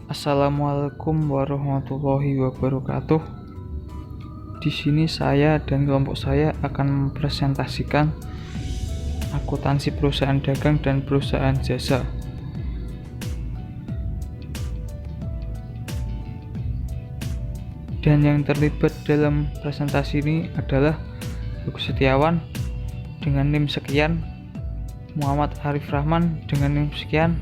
Assalamualaikum warahmatullahi wabarakatuh. Di sini saya dan kelompok saya akan mempresentasikan akuntansi perusahaan dagang dan perusahaan jasa. Dan yang terlibat dalam presentasi ini adalah Agus Setiawan dengan NIM sekian, Muhammad Arif Rahman dengan NIM sekian,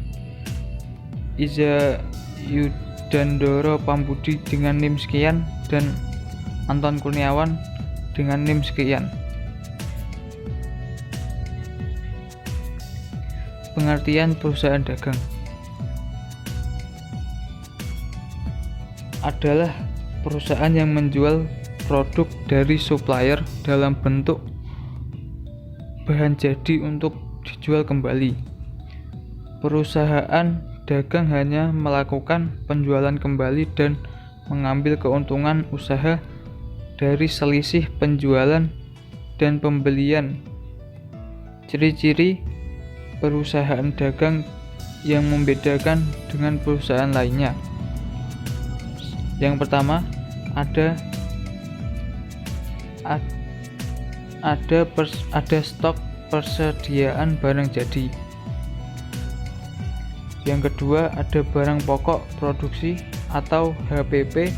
Iza Yudandoro Pambudi dengan NIM sekian, dan Anton Kurniawan dengan NIM sekian. Pengertian perusahaan dagang adalah perusahaan yang menjual produk dari supplier dalam bentuk bahan jadi untuk dijual kembali. Perusahaan dagang hanya melakukan penjualan kembali dan mengambil keuntungan usaha dari selisih penjualan dan pembelian. Ciri-ciri perusahaan dagang yang membedakan dengan perusahaan lainnya. Yang pertama, ada stok persediaan barang jadi. Yang kedua, ada barang pokok produksi atau HPP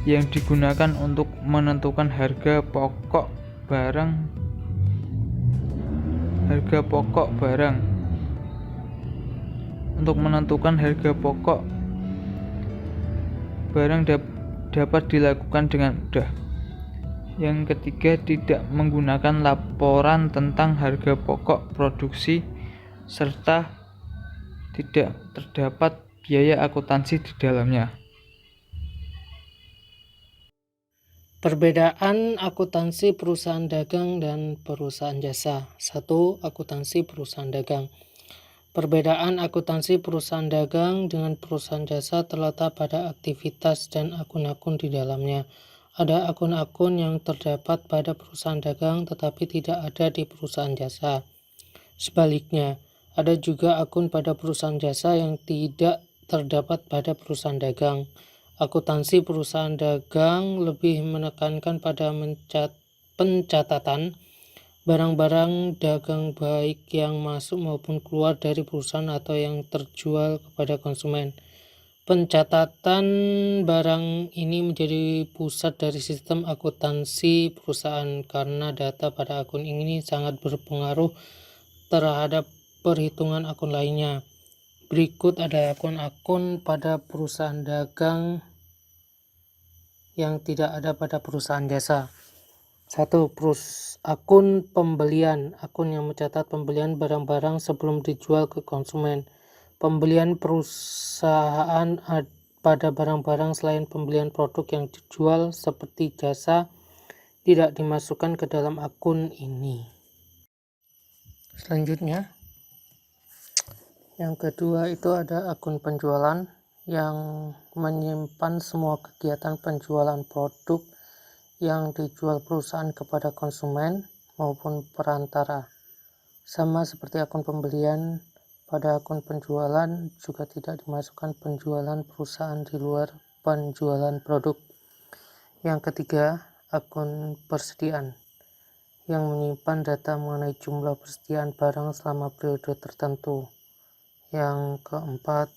yang digunakan untuk menentukan harga pokok barang. Untuk menentukan harga pokok barang dapat dilakukan dengan mudah. Yang ketiga, tidak menggunakan laporan tentang harga pokok produksi serta tidak terdapat biaya akuntansi di dalamnya. Perbedaan akuntansi perusahaan dagang dan perusahaan jasa. 1. Akuntansi perusahaan dagang. Perbedaan akuntansi perusahaan dagang dengan perusahaan jasa terletak pada aktivitas dan akun-akun di dalamnya. Ada akun-akun yang terdapat pada perusahaan dagang tetapi tidak ada di perusahaan jasa. Sebaliknya, ada juga akun pada perusahaan jasa yang tidak terdapat pada perusahaan dagang. Akuntansi perusahaan dagang lebih menekankan pada pencatatan barang-barang dagang baik yang masuk maupun keluar dari perusahaan atau yang terjual kepada konsumen. Pencatatan barang ini menjadi pusat dari sistem akuntansi perusahaan karena data pada akun ini sangat berpengaruh terhadap perhitungan akun lainnya. Berikut ada akun-akun pada perusahaan dagang yang tidak ada pada perusahaan jasa. 1. Akun pembelian, akun yang mencatat pembelian barang-barang sebelum dijual ke konsumen. Pembelian perusahaan pada barang-barang selain pembelian produk yang dijual seperti jasa tidak dimasukkan ke dalam akun ini. Selanjutnya, yang kedua itu ada akun penjualan yang menyimpan semua kegiatan penjualan produk yang dijual perusahaan kepada konsumen maupun perantara. Sama seperti akun pembelian, pada akun penjualan juga tidak dimasukkan penjualan perusahaan di luar penjualan produk. Yang ketiga, akun persediaan yang menyimpan data mengenai jumlah persediaan barang selama periode tertentu. Yang keempat,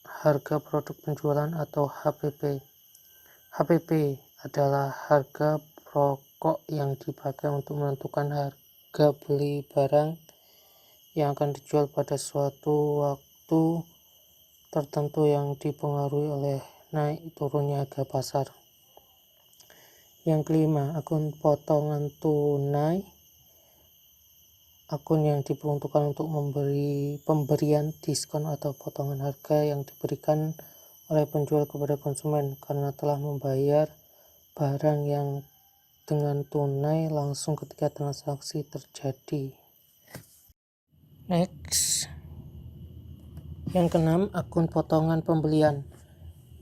harga produk penjualan atau HPP. HPP adalah harga pokok yang dipakai untuk menentukan harga beli barang yang akan dijual pada suatu waktu tertentu yang dipengaruhi oleh naik turunnya harga pasar. Yang kelima, akun potongan tunai, akun yang diperuntukkan untuk pemberian diskon atau potongan harga yang diberikan oleh penjual kepada konsumen karena telah membayar barang yang dengan tunai langsung ketika transaksi terjadi. Next, yang keenam, akun potongan pembelian.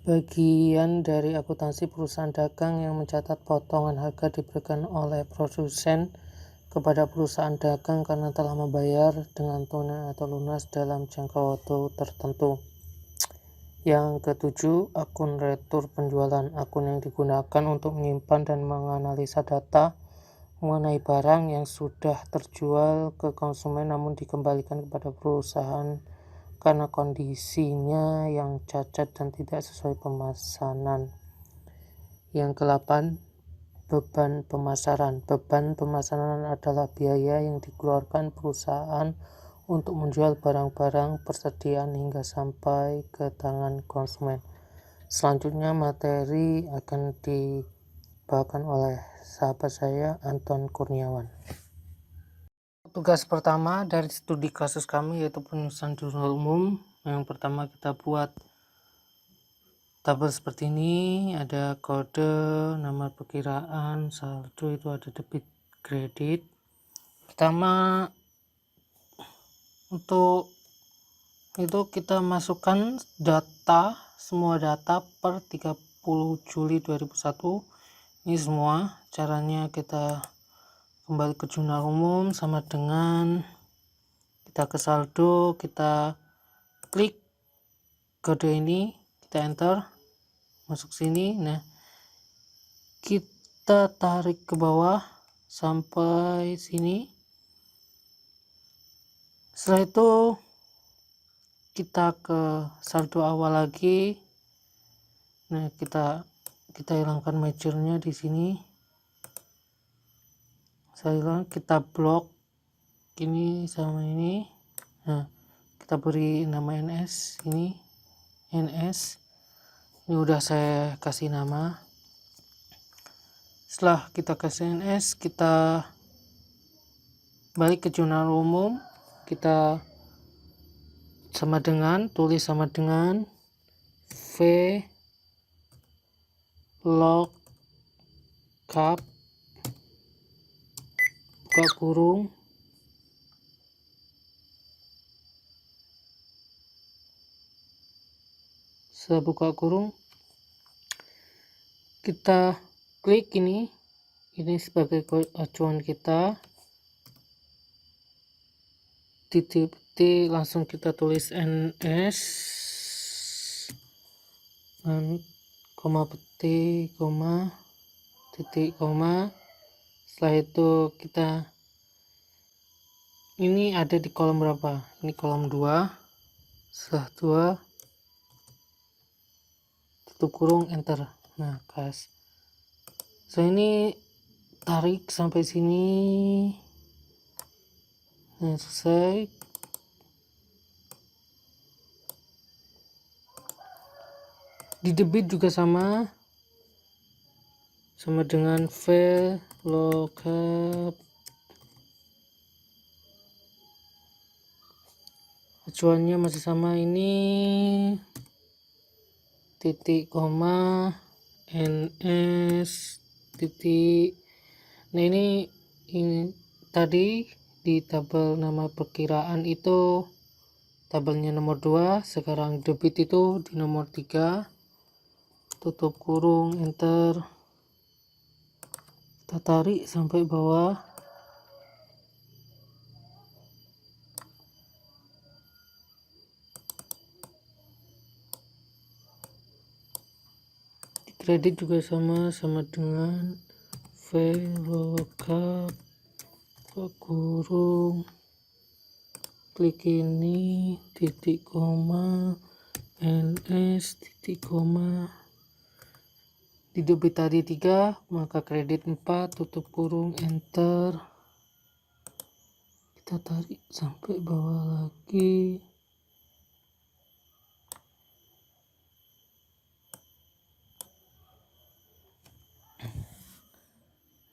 Bagian dari akuntansi perusahaan dagang yang mencatat potongan harga diberikan oleh produsen kepada perusahaan dagang karena telah membayar dengan tunai atau lunas dalam jangka waktu tertentu. Yang ketujuh, akun retur penjualan, akun yang digunakan untuk menyimpan dan menganalisa data mengenai barang yang sudah terjual ke konsumen namun dikembalikan kepada perusahaan karena kondisinya yang cacat dan tidak sesuai pemesanan. Yang ke-8, beban pemasaran. Beban pemasaran adalah biaya yang dikeluarkan perusahaan untuk menjual barang-barang persediaan hingga sampai ke tangan konsumen. Selanjutnya materi akan dibawakan oleh sahabat saya, Anton Kurniawan. Tugas pertama dari studi kasus kami yaitu penyusunan jurnal umum. Yang pertama kita buat tabel seperti ini, ada kode, nama perkiraan, saldo, itu ada debit kredit. Pertama untuk itu kita masukkan data, semua data per 30 Juli 2001. Ini semua. Caranya kita kembali ke jurnal umum sama dengan kita ke saldo, kita klik kode ini, kita enter, masuk sini. Nah, kita tarik ke bawah sampai sini. Setelah itu kita ke saldo awal lagi. Nah, kita hilangkan majornya di sini. Saya hilang, kita blok ini sama ini. Nah, kita beri nama NS ini. NS. Ini udah saya kasih nama. Setelah kita kasih NS, kita balik ke jurnal umum. Kita tulis sama dengan V log cap buka kurung setelah buka kurung kita klik ini sebagai acuan kita, titik langsung kita tulis NS dan koma petik koma titik koma. Setelah itu kita ini ada di kolom berapa, ini kolom 2. Setelah 2 tutup kurung, enter. Nah, kas ini tarik sampai sini. Nah, selesai. Di debit juga sama dengan file lookup, acuannya masih sama, ini titik koma NS titik. Nah, ini tadi di tabel nama perkiraan itu tabelnya nomor 2, sekarang debit itu di nomor 3. Tutup kurung, enter, kita tarik sampai bawah. Di kredit juga sama dengan VLOOKUP kurung, klik ini, titik koma NS titik koma. Di debit tadi 3, maka kredit 4, tutup kurung, enter, kita tarik sampai bawah lagi.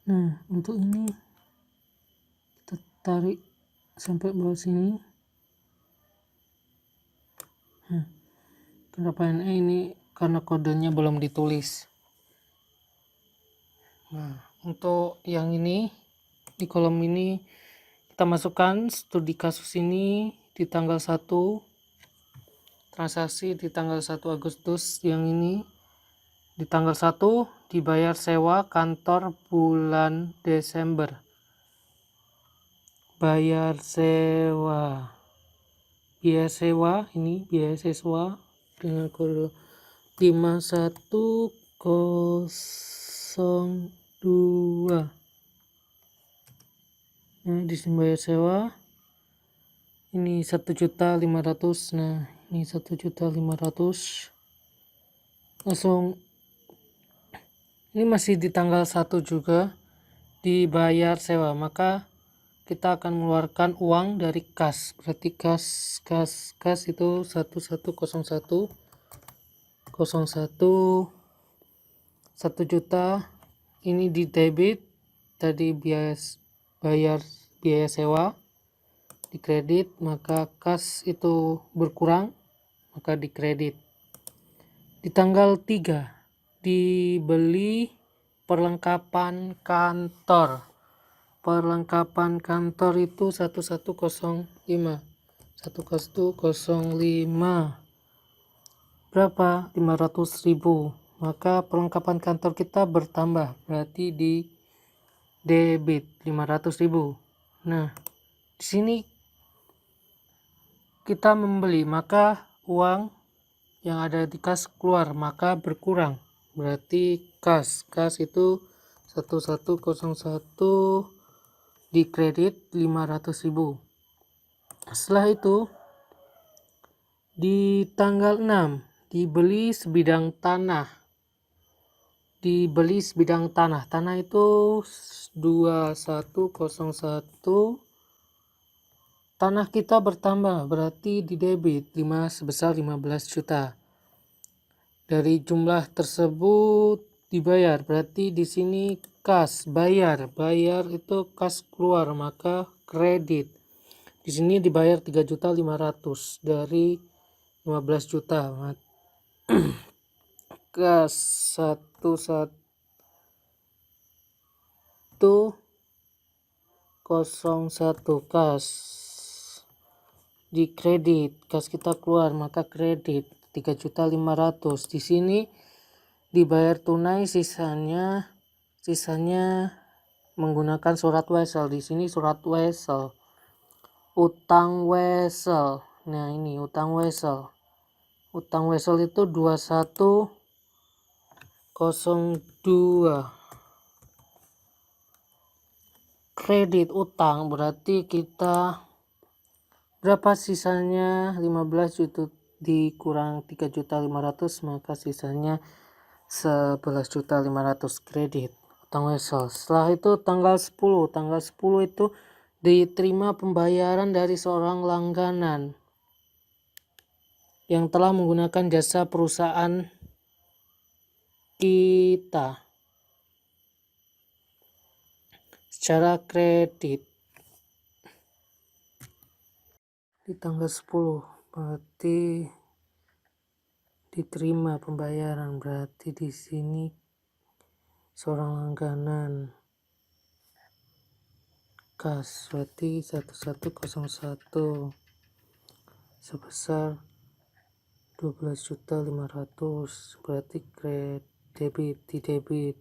Nah, untuk ini kita tarik sampai bawah sini. Kenapa ini? Karena kodenya belum ditulis. Nah, untuk yang ini di kolom ini kita masukkan studi kasus ini di tanggal 1, transaksi di tanggal 1 Agustus, yang ini di tanggal 1 dibayar sewa kantor bulan Desember. Bayar sewa, biaya sewa, ini biaya siswa dengan kode 5102. Nah, di sini bayar sewa ini 1.500.000. Nah, ini 1.500.000 langsung. Ini masih di tanggal 1 juga dibayar sewa, maka kita akan mengeluarkan uang dari kas. Berarti kas itu 1101 1 juta. Ini di debit, tadi bayar biaya sewa, di kredit, maka kas itu berkurang, maka di kredit. Di tanggal 3 dibeli perlengkapan kantor. Perlengkapan kantor itu 1105. Berapa? 500.000. Maka perlengkapan kantor kita bertambah, berarti di debit 500.000. Nah, di sini kita membeli, maka uang yang ada di kas keluar, maka berkurang, berarti kas itu 1101 di kredit 500.000. Setelah itu di tanggal 6 dibeli sebidang tanah. Tanah itu 2101. Tanah kita bertambah, berarti di debit sebesar 15 juta. Dari jumlah tersebut dibayar, berarti di sini kas bayar itu kas keluar, maka kredit. Di sini dibayar 3.500.000 dari 15 juta. Kas 1101 kas di kredit, kas kita keluar, maka kredit 3.500.000. Di sini dibayar tunai, sisanya menggunakan surat wesel. Di sini surat wesel, utang wesel. Nah, ini utang wesel. Utang wesel itu 2102. Kredit utang berarti kita berapa sisanya? 15 juta dikurang 3.500.000, maka sisanya 11.500.000 kredit utang wesel. Setelah itu tanggal 10 itu diterima pembayaran dari seorang langganan yang telah menggunakan jasa perusahaan kita secara kredit. Di tanggal 10 berarti diterima pembayaran, berarti di sini seorang langganan kas, berarti 1101 sebesar 12.500.000, berarti di debit.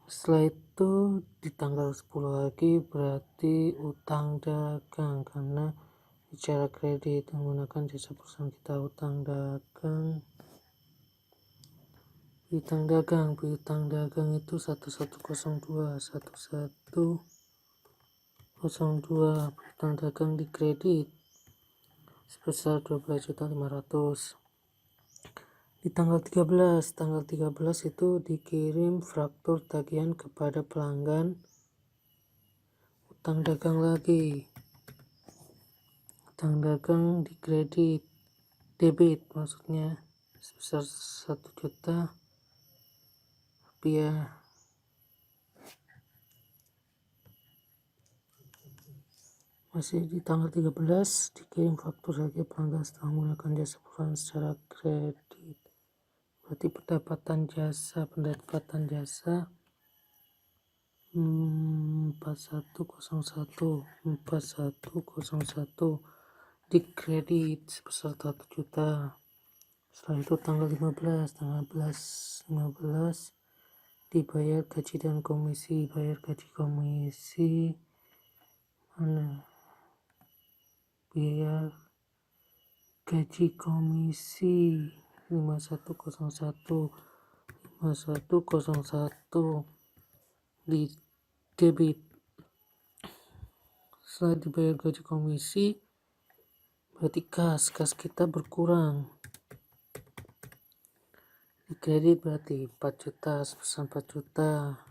Setelah itu di tanggal 10 lagi berarti utang dagang, karena bicara kredit menggunakan jasa perusahaan kita. Utang dagang itu 1102 utang dagang di kredit sebesar 12.500.000. Di tanggal 13 itu dikirim faktur tagihan kepada pelanggan. Utang dagang lagi, utang dagang di kredit, debit maksudnya, sebesar 1 juta rupiah. Masih di tanggal 13 dikirim faktur lagi pelanggan setelah menggunakan jasa perusahaan secara kredit, berarti pendapatan jasa 4101 di kredit sebesar 1 juta. Setelah itu tanggal 15 dibayar gaji dan komisi. Mana biaya gaji komisi 5101 di debit. Setelah dibayar gaji komisi, berarti kas kita berkurang. Di kredit berarti 4 juta, sebesar 4 juta.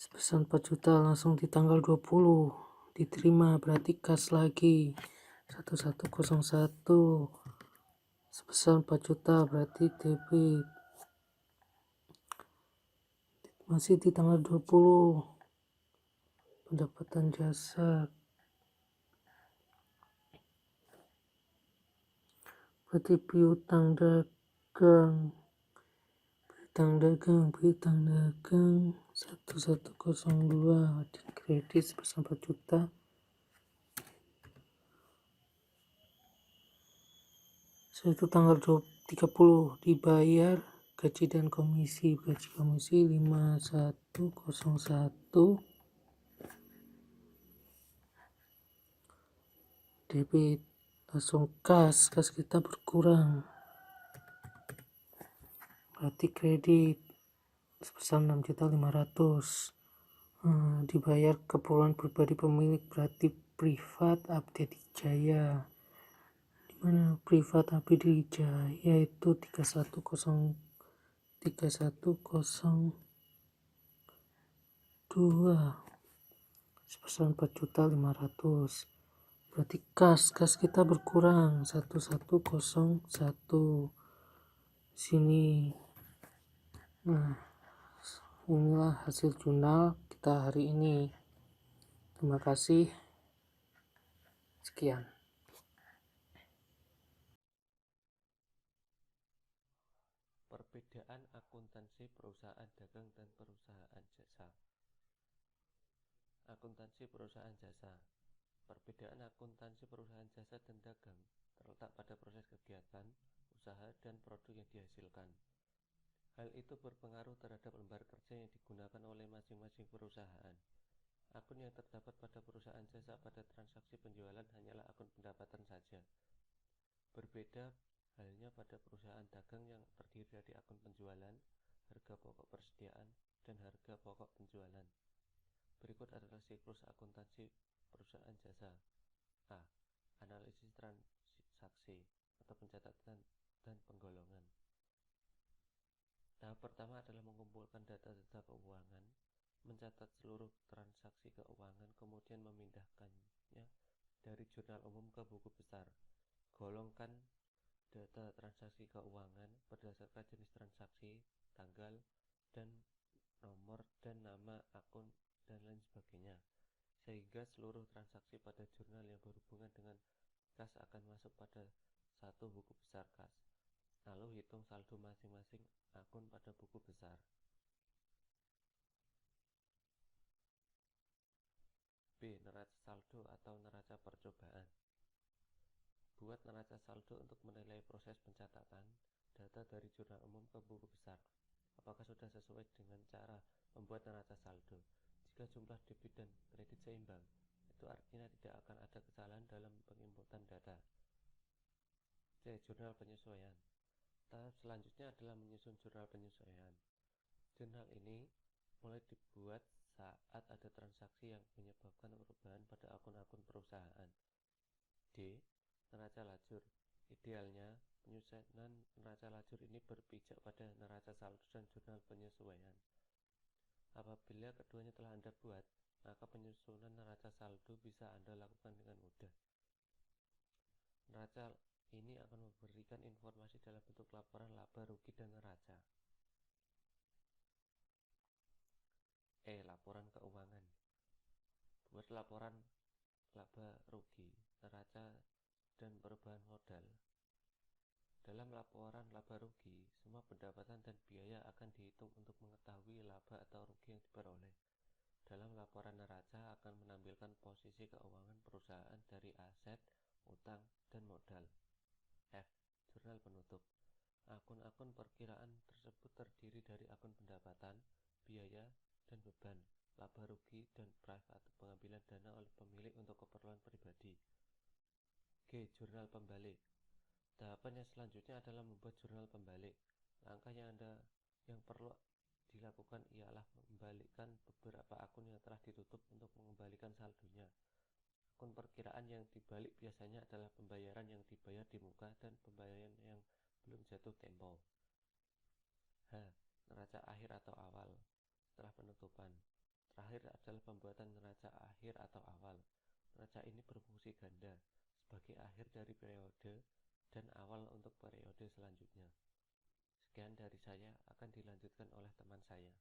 Sebesar 4 juta langsung di tanggal 20 diterima, berarti kas lagi 1101 sebesar 4 juta, berarti debit. Masih di tanggal 20 pendapatan jasa, berarti piutang dagang 1102 di kredit sebesar 4 juta. Setelah itu tanggal 30 dibayar gaji dan komisi. Gaji komisi 5101 debit, langsung kas kita berkurang, berarti kredit sebesar 6.500.000. Dibayar keperluan pribadi pemilik, berarti privat Abdi Jaya. Dimana privat Abdi Jaya itu 3102 sebesar 4.500.000. Berarti kas kita berkurang 1101 sini. Nah, inilah hasil jurnal kita hari ini. Terima kasih. Sekian. Perbedaan akuntansi perusahaan dagang dan perusahaan jasa. Akuntansi perusahaan jasa. Perbedaan akuntansi perusahaan jasa dan dagang terletak pada proses kegiatan, usaha, dan produk yang dihasilkan. Hal itu berpengaruh terhadap lembar kerja yang digunakan oleh masing-masing perusahaan. Akun yang terdapat pada perusahaan jasa pada transaksi penjualan hanyalah akun pendapatan saja. Berbeda halnya pada perusahaan dagang yang terdiri dari akun penjualan, harga pokok persediaan, dan harga pokok penjualan. Berikut adalah siklus akuntansi perusahaan jasa. A. Analisis transaksi atau pencatatan dan penggolongan. Tahap pertama adalah mengumpulkan data-data keuangan, mencatat seluruh transaksi keuangan, kemudian memindahkannya dari jurnal umum ke buku besar. Golongkan data transaksi keuangan berdasarkan jenis transaksi, tanggal, dan nomor dan nama akun, dan lain sebagainya, sehingga seluruh transaksi pada jurnal yang berhubungan dengan kas akan masuk pada satu buku besar kas. Lalu hitung saldo masing-masing akun pada buku besar. B. Neraca saldo atau neraca percobaan. Buat neraca saldo untuk menilai proses pencatatan data dari jurnal umum ke buku besar. Apakah sudah sesuai dengan cara membuat neraca saldo? Jika jumlah debit dan kredit seimbang, itu artinya tidak akan ada kesalahan dalam penginputan data. C. Jurnal penyesuaian. Tahap selanjutnya adalah menyusun jurnal penyesuaian. Jurnal ini mulai dibuat saat ada transaksi yang menyebabkan perubahan pada akun-akun perusahaan. D. Neraca lajur. Idealnya, penyusunan neraca lajur ini berpijak pada neraca saldo dan jurnal penyesuaian. Apabila keduanya telah Anda buat, maka penyusunan neraca saldo bisa Anda lakukan dengan mudah. Neraca ini akan memberikan informasi dalam bentuk laporan laba, rugi, dan neraca. Laporan keuangan. Buat laporan laba, rugi, neraca, dan perubahan modal. Dalam laporan laba rugi, semua pendapatan dan biaya akan dihitung untuk mengetahui laba atau rugi yang diperoleh. Dalam laporan neraca akan menampilkan posisi keuangan perusahaan dari aset, utang, dan modal. F. Jurnal penutup. Akun-akun perkiraan tersebut terdiri dari akun pendapatan, biaya, dan beban. laba rugi, dan private, pengambilan dana oleh pemilik untuk keperluan pribadi. G. Jurnal pembalik. Tahapan yang selanjutnya adalah membuat jurnal pembalik. Langkah yang perlu dilakukan ialah membalikkan beberapa akun yang telah ditutup untuk mengembalikan saldonya. Akun perkiraan yang dibalik biasanya adalah pembayaran yang dibayar di muka dan pembayaran yang belum jatuh tempo. H. Neraca akhir atau awal. Setelah penutupan. Terakhir adalah pembuatan neraca akhir atau awal. Neraca ini berfungsi ganda sebagai akhir dari periode dan awal untuk periode selanjutnya. Sekian dari saya, akan dilanjutkan oleh teman saya.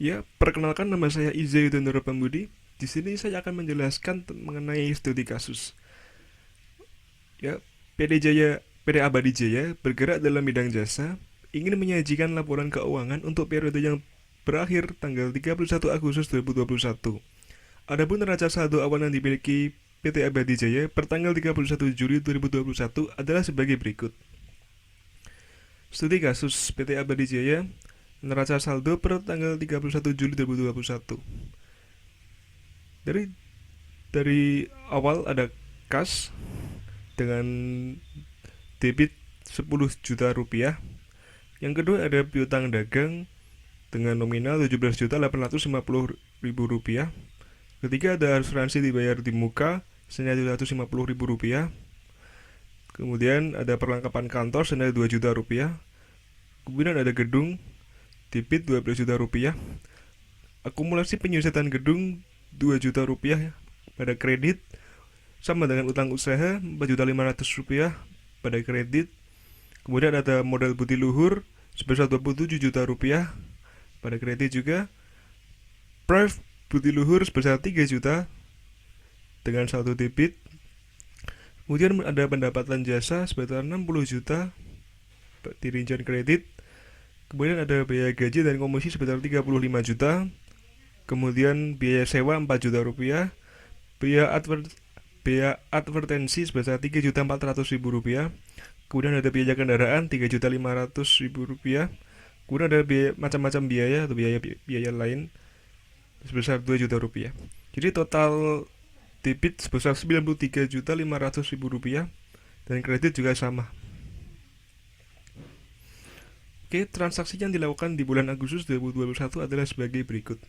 Ya, perkenalkan, nama saya Iza Yudhondoro Pambudi. Di sini saya akan menjelaskan mengenai studi kasus. Ya, PT Abadi Jaya bergerak dalam bidang jasa, ingin menyajikan laporan keuangan untuk periode yang berakhir tanggal 31 Agustus 2021. Adapun neraca saldo awal yang dimiliki PT Abadi Jaya per tanggal 31 Juli 2021 adalah sebagai berikut. Studi kasus PT Abadi Jaya, neraca saldo per tanggal 31 Juli 2021. Dari awal ada kas dengan debit 10 juta rupiah. Yang kedua ada piutang dagang dengan nominal 17.850.000 rupiah. Ketiga ada asuransi dibayar di muka senilai 750.000 rupiah. Kemudian ada perlengkapan kantor senilai 2 juta rupiah. Kemudian ada gedung debit 12 juta rupiah. Akumulasi penyusutan gedung 2 juta rupiah pada kredit, sama dengan utang usaha 4.500.000 rupiah pada kredit. Kemudian ada modal budi luhur sebesar 27 juta rupiah pada kredit juga. Pref budi luhur sebesar 3 juta dengan saldo debit. Kemudian ada pendapatan jasa sebesar 60 juta di rincian kredit. Kemudian ada biaya gaji dan komisi sebesar 35 juta. Kemudian biaya sewa 4 juta rupiah. Biaya advertensi sebesar 3.400.000 rupiah. Kemudian ada biaya kendaraan 3.500.000 rupiah. Kemudian ada macam-macam biaya atau biaya lain sebesar 2 juta rupiah. Jadi total debit sebesar 93.500.000 rupiah dan kredit juga sama. Oke, transaksi yang dilakukan di bulan Agustus 2021 adalah sebagai berikut.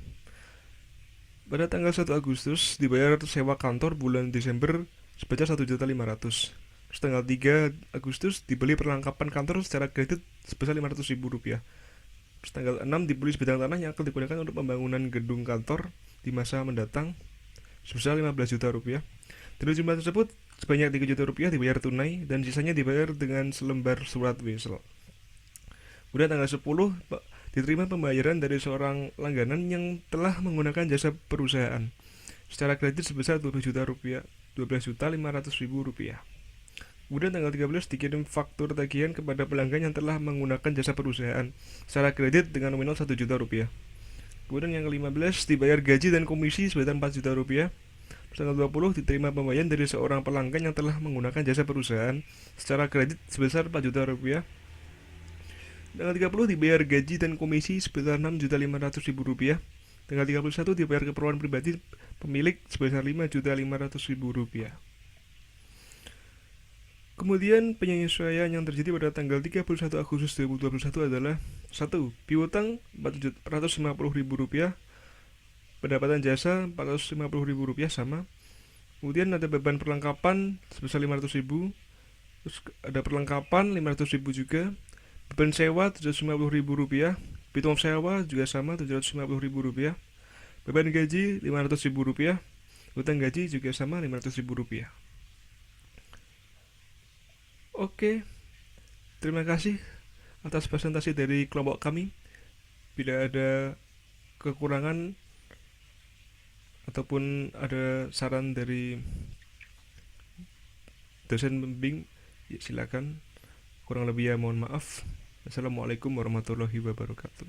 Pada tanggal 1 Agustus dibayar sewa kantor bulan Desember sebesar 1.500.000. Terus tanggal 3 Agustus dibeli perlengkapan kantor secara kredit sebesar 500.000 rupiah. Terus tanggal 6 dibeli sebidang tanah yang akan digunakan untuk pembangunan gedung kantor di masa mendatang sebesar 15 juta rupiah. Dari jumlah tersebut sebanyak 3 juta rupiah dibayar tunai dan sisanya dibayar dengan selembar surat wesel. Kemudian tanggal 10 diterima pembayaran dari seorang langganan yang telah menggunakan jasa perusahaan secara kredit sebesar 12 juta rupiah, 12.500.000 rupiah. Kemudian tanggal 13 dikirim faktur tagihan kepada pelanggan yang telah menggunakan jasa perusahaan secara kredit dengan nominal 1 juta rupiah. Kemudian yang ke-15 dibayar gaji dan komisi sebesar 4 juta rupiah. Tanggal 20 diterima pembayaran dari seorang pelanggan yang telah menggunakan jasa perusahaan secara kredit sebesar 4 juta rupiah. Tanggal 30 dibayar gaji dan komisi sebesar 6.500.000 rupiah. Tanggal 31 dibayar keperluan pribadi pemilik sebesar 5.500.000 rupiah. Kemudian penyesuaian yang terjadi pada tanggal 31 Agustus 2021 adalah 1. Piutang 450.000 rupiah, pendapatan jasa 450.000 rupiah sama. Kemudian ada beban perlengkapan sebesar 500.000, terus ada perlengkapan 500.000 juga. Beban sewa 750.000 rupiah, piutang sewa juga sama 750.000 rupiah. Beban gaji 500.000 rupiah, utang gaji juga sama 500.000 rupiah. Oke, terima kasih atas presentasi dari kelompok kami. Bila ada kekurangan ataupun ada saran dari dosen pembimbing, ya silakan. Kurang lebih ya mohon maaf. Assalamualaikum warahmatullahi wabarakatuh.